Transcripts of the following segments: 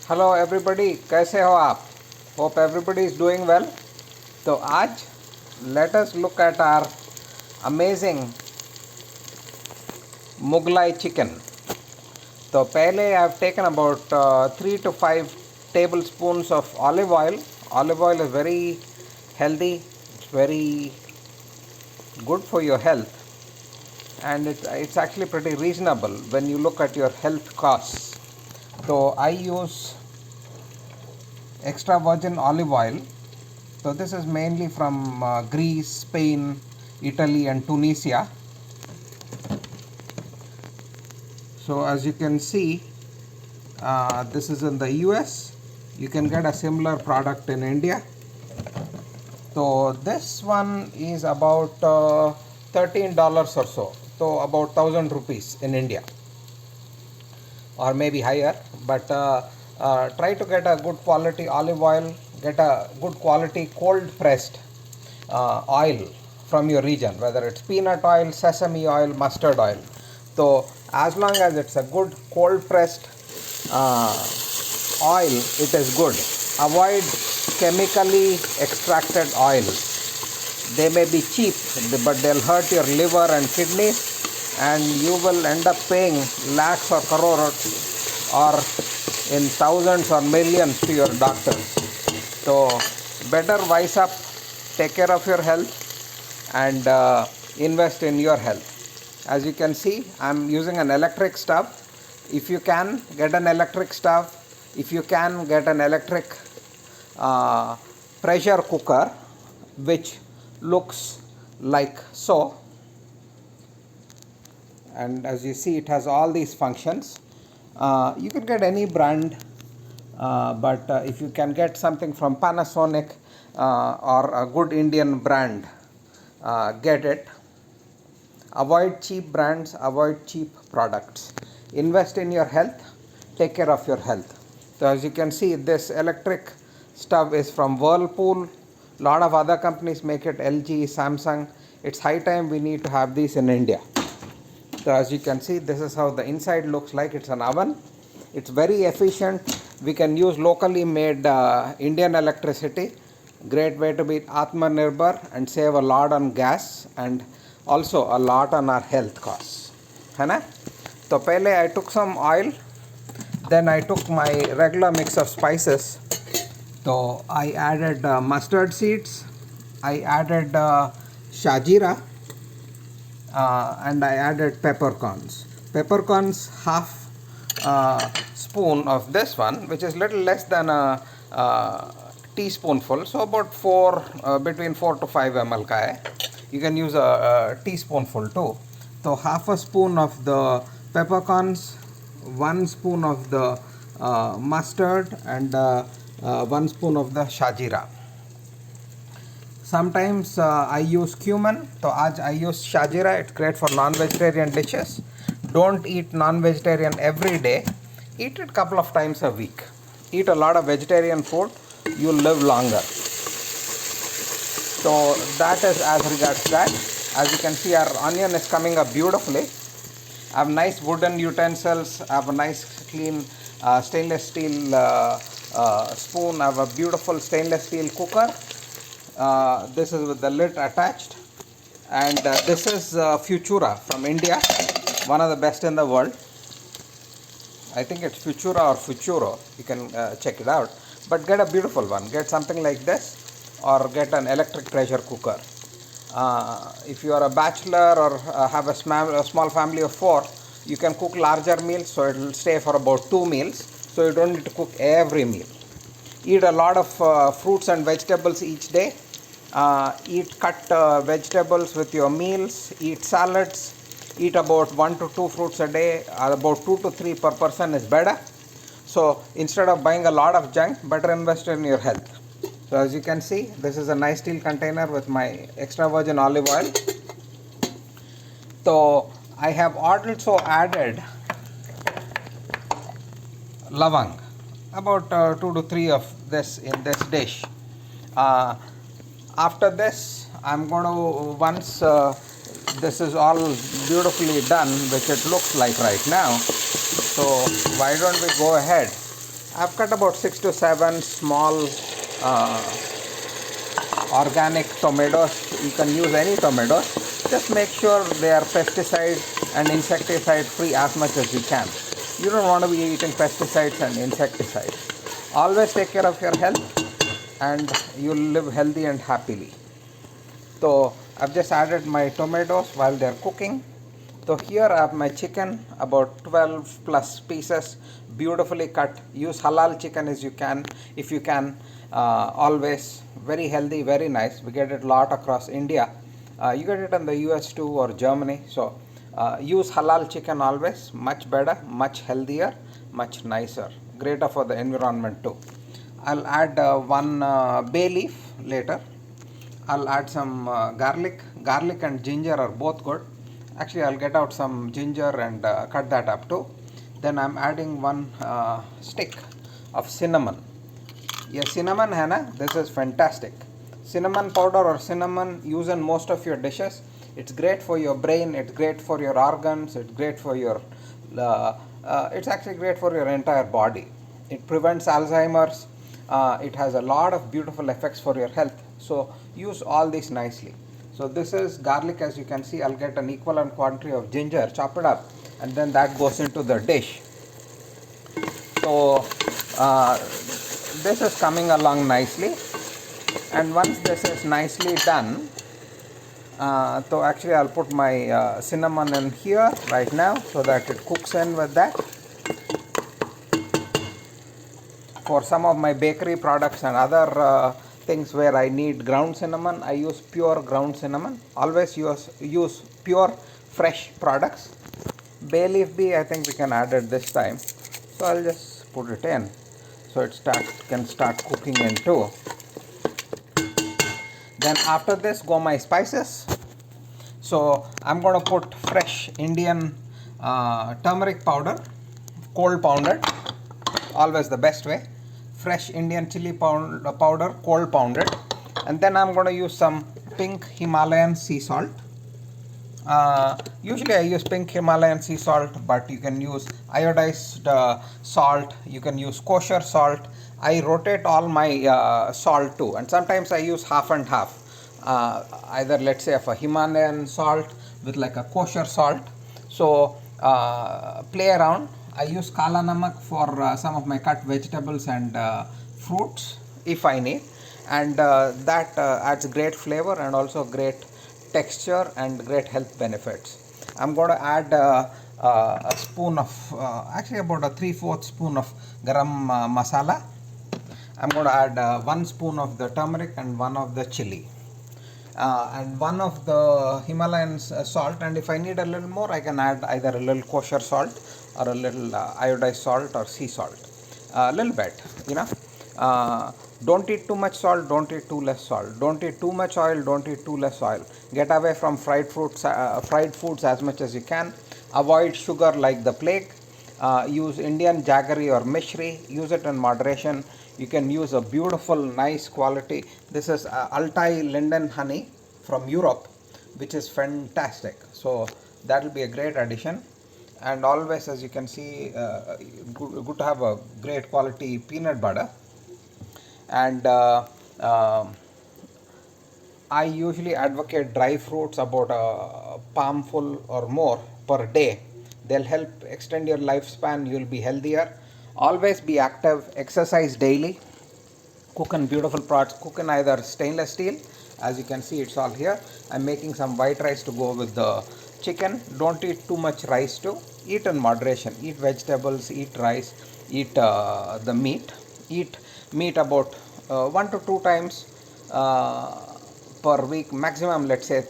Hello everybody, कैसे हो आप? Hope everybody is doing well. तो आज let us look at our amazing Mughlai chicken. तो पहले I have taken about 3 to 5 tablespoons of olive oil. Olive oil is very healthy, it's very good for your health, and it's actually pretty reasonable when you look at your health costs. So I use extra virgin olive oil. So this is mainly from Greece, Spain, Italy and Tunisia. So as you can see, this is in the US. You can get a similar product in India. So this one is about $13 or so. So about 1000 rupees in India, or maybe higher, but try to get a good quality olive oil, get a good quality cold pressed oil from your region, whether it's peanut oil, sesame oil, mustard oil. So as long as it's a good cold pressed oil, it is good. Avoid chemically extracted oils. They may be cheap, but they'll hurt your liver and kidneys, and you will end up paying lakhs or crores or in thousands or millions to your doctors. So better wise up, take care of your health, and invest in your health. As you can see, I'm using an electric stove. If you can get an electric stove, if you can get an electric pressure cooker, which looks like so, and as you see it has all these functions. You can get any brand, but if you can get something from Panasonic or a good Indian brand, get it. Avoid cheap brands, avoid cheap products. Invest in your health, take care of your health. So as you can see, this electric stove is from Whirlpool. Lot of other companies make it, LG, Samsung. It's high time we need to have these in India. So as you can see, this is how the inside looks like. It's an oven. It's very efficient. We can use locally made Indian electricity. Great way to be Atmanirbhar and save a lot on gas and also a lot on our health costs. है ना? तो पहले I took some oil, then I took my regular mix of spices. So I added mustard seeds, I added shajira, and I added peppercorns. Peppercorns, half spoon of this one, which is little less than a teaspoonful, so about between 4 to 5 ml ka hai. You can use a teaspoonful too. So half a spoon of the peppercorns, 1 spoon of the mustard, and 1 spoon of the shajira. Sometimes I use cumin, so आज I use shajira. It's great for non-vegetarian dishes. Don't eat non-vegetarian every day. Eat it couple of times a week. Eat a lot of vegetarian food, you'll live longer. So that is as regards that. As you can see, our onion is coming up beautifully. I have nice wooden utensils. I have a nice clean stainless steel spoon. I have a beautiful stainless steel cooker. This is with the lid attached, and this is Futura from India, one of the best in the world. I think it's Futura or Futuro. You can check it out. But get a beautiful one. Get something like this, or get an electric pressure cooker. If you are a bachelor or have a small family of 4, you can cook larger meals, so it will stay for about 2 meals. So you don't need to cook every meal. Eat a lot of fruits and vegetables each day. Eat cut vegetables with your meals. Eat salads. Eat about 1 to 2 fruits a day. About 2 to 3 per person is better. So instead of buying a lot of junk, better invest in your health. So as you can see, this is a nice steel container with my extra virgin olive oil. So I have also added lavang, about 2 to 3 of this in this dish. After this, I'm going to, once this is all beautifully done, which it looks like right now, so why don't we go ahead I've cut about 6 to 7 small organic tomatoes. You can use any tomatoes. Just make sure they are pesticide and insecticide free as much as you can. You don't want to be eating pesticides and insecticides. Always take care of your health and you'll live healthy and happily. So I've just added my tomatoes while they're cooking. So here I have my chicken, about 12 plus pieces, beautifully cut. Use halal chicken as you can, if you can. Always very healthy, very nice. We get it a lot across India. You get it in the US too, or Germany. So use halal chicken always. Much better, much healthier, much nicer. Greater for the environment too. I'll add one bay leaf later. I'll add some garlic. Garlic and ginger are both good. Actually, I'll get out some ginger and cut that up too. Then I'm adding one stick of cinnamon. Yeah, cinnamon hai na? This is fantastic. Cinnamon powder or cinnamon use in most of your dishes. It's great for your brain. It's great for your organs. It's great for your. It's actually great for your entire body. It prevents Alzheimer's. It has a lot of beautiful effects for your health. So use all these nicely. So this is garlic, as you can see. I'll get an equivalent quantity of ginger, chop it up, and then that goes into the dish. So this is coming along nicely, and once this is nicely done, so actually I'll put my cinnamon in here right now so that it cooks in with that. For some of my bakery products and other things where I need ground cinnamon, I use pure ground cinnamon. Always use pure fresh products. Bay leaf bee, I think we can add it this time. So I'll just put it in so it can start cooking in too. Then after this go my spices. So I'm going to put fresh Indian turmeric powder, cold pounded, always the best way. Fresh Indian chili powder, cold pounded. And then I'm going to use some pink Himalayan sea salt. Usually I use pink Himalayan sea salt, but you can use iodized salt, you can use kosher salt. I rotate all my salt too, and sometimes I use half and half. Either let's say of a Himalayan salt with like a kosher salt. So play around. I use kala namak for some of my cut vegetables and fruits if I need, and that adds great flavor and also great texture and great health benefits. I'm going to add a spoon of, actually about a 3/4 spoon of garam masala. I'm going to add 1 spoon of the turmeric and 1 of the chili. And 1 of the Himalayan salt, and if I need a little more I can add either a little kosher salt or a little iodized salt or sea salt, a little bit, you know. Don't eat too much salt, don't eat too less salt, don't eat too much oil, don't eat too less oil. Get away from fried foods as much as you can. Avoid sugar like the plague. Use Indian jaggery or mishri. Use it in moderation. You can use a beautiful, nice quality. This is Altai linden honey from Europe, which is fantastic. So that will be a great addition. And always, as you can see, good to have a great quality peanut butter. And I usually advocate dry fruits about a palmful or more per day. They'll help extend your lifespan. You'll be healthier. Always be active, exercise daily, cook in beautiful pots, cook in either stainless steel, as you can see it's all here. I'm making some white rice to go with the chicken. Don't eat too much rice too. Eat in moderation. Eat vegetables, eat rice, eat the meat. Eat meat about 1 to 2 times per week, maximum let's say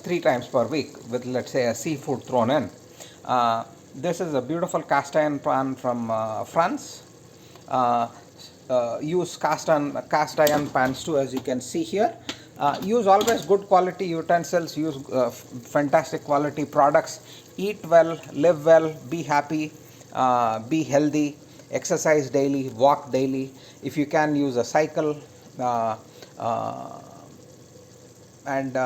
3 times per week, with let's say a seafood thrown in. This is a beautiful cast iron pan from France. Use cast iron pans too, as you can see here. Use always good quality utensils, use fantastic quality products. Eat well, live well, be happy, be healthy, exercise daily, walk daily. If you can, use a cycle, and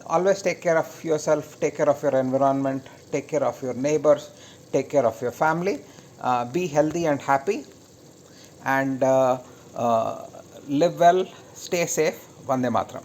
always take care of yourself, take care of your environment, take care of your neighbors, take care of your family. Be healthy and happy. and live well, stay safe. Vande Mataram.